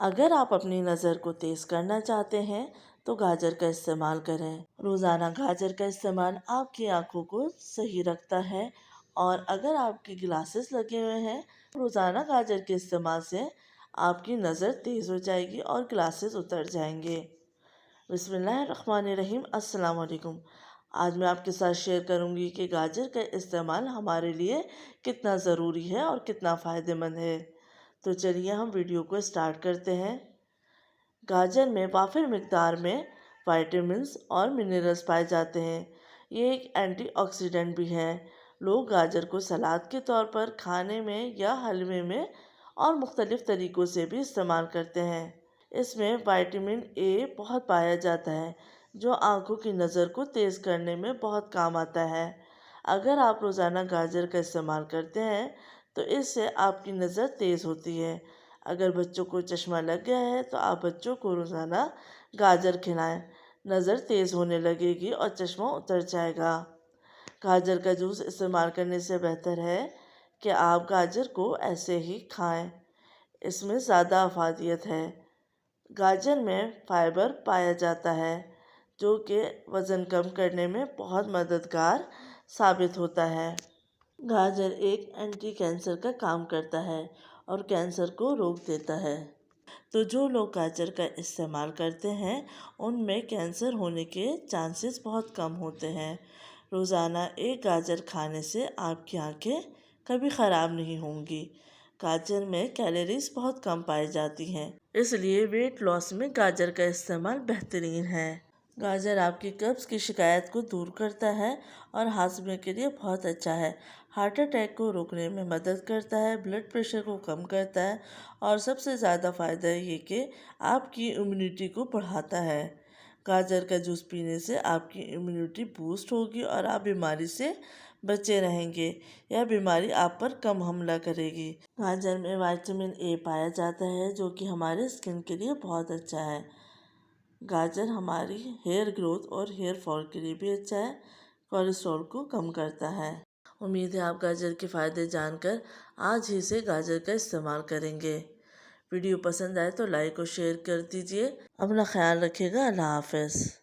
اگر آپ اپنی نظر کو تیز کرنا چاہتے ہیں تو گاجر کا استعمال کریں۔ روزانہ گاجر کا استعمال آپ کی آنکھوں کو صحیح رکھتا ہے، اور اگر آپ کی گلاسز لگے ہوئے ہیں روزانہ گاجر کے استعمال سے آپ کی نظر تیز ہو جائے گی اور گلاسز اتر جائیں گے۔ بسم اللہ الرحمن الرحیم۔ السلام علیکم۔ آج میں آپ کے ساتھ شیئر کروں گی کہ گاجر کا استعمال ہمارے لیے کتنا ضروری ہے اور کتنا فائدہ مند ہے۔ تو چلیے ہم ویڈیو کو اسٹارٹ کرتے ہیں۔ گاجر میں وافر مقدار میں وائٹامنس اور منرلز پائے جاتے ہیں۔ یہ ایک اینٹی آکسیڈنٹ بھی ہے۔ لوگ گاجر کو سلاد کے طور پر، کھانے میں یا حلوے میں اور مختلف طریقوں سے بھی استعمال کرتے ہیں۔ اس میں وٹامن اے بہت پایا جاتا ہے جو آنکھوں کی نظر کو تیز کرنے میں بہت کام آتا ہے۔ اگر آپ روزانہ گاجر کا استعمال کرتے ہیں تو اس سے آپ کی نظر تیز ہوتی ہے۔ اگر بچوں کو چشمہ لگ گیا ہے تو آپ بچوں کو روزانہ گاجر کھلائیں، نظر تیز ہونے لگے گی اور چشمہ اتر جائے گا۔ گاجر کا جوس استعمال کرنے سے بہتر ہے کہ آپ گاجر کو ایسے ہی کھائیں، اس میں زیادہ افادیت ہے۔ گاجر میں فائبر پایا جاتا ہے جو کہ وزن کم کرنے میں بہت مددگار ثابت ہوتا ہے۔ گاجر ایک اینٹی کینسر کا کام کرتا ہے اور کینسر کو روک دیتا ہے۔ تو جو لوگ گاجر کا استعمال کرتے ہیں ان میں کینسر ہونے کے چانسز بہت کم ہوتے ہیں۔ روزانہ ایک گاجر کھانے سے آپ کی آنکھیں کبھی خراب نہیں ہوں گی۔ گاجر میں کیلوریز بہت کم پائی جاتی ہیں، اس لیے ویٹ لاس میں گاجر کا استعمال بہترین ہے۔ گاجر آپ کی قبض کی شکایت کو دور کرتا ہے اور ہاضمے کے لیے بہت اچھا ہے۔ ہارٹ اٹیک کو روکنے میں مدد کرتا ہے، بلڈ پریشر کو کم کرتا ہے، اور سب سے زیادہ فائدہ یہ کہ آپ کی امیونٹی کو بڑھاتا ہے۔ گاجر کا جوس پینے سے آپ کی امیونٹی بوسٹ ہوگی اور آپ بیماری سے بچے رہیں گے یا بیماری آپ پر کم حملہ کرے گی۔ گاجر میں وٹامن اے پایا جاتا ہے جو کہ ہمارے اسکن کے لیے بہت اچھا ہے۔ گاجر ہماری ہیئر گروتھ اور ہیئر فال کے لیے بھی اچھا ہے، کولیسٹرول کو کم کرتا ہے۔ امید ہے آپ گاجر کے فائدے جان کر آج ہی سے گاجر کا استعمال کریں گے۔ ویڈیو پسند آئے تو لائک اور شیئر کر دیجیے۔ اپنا خیال رکھیے گا۔ اللہ حافظ۔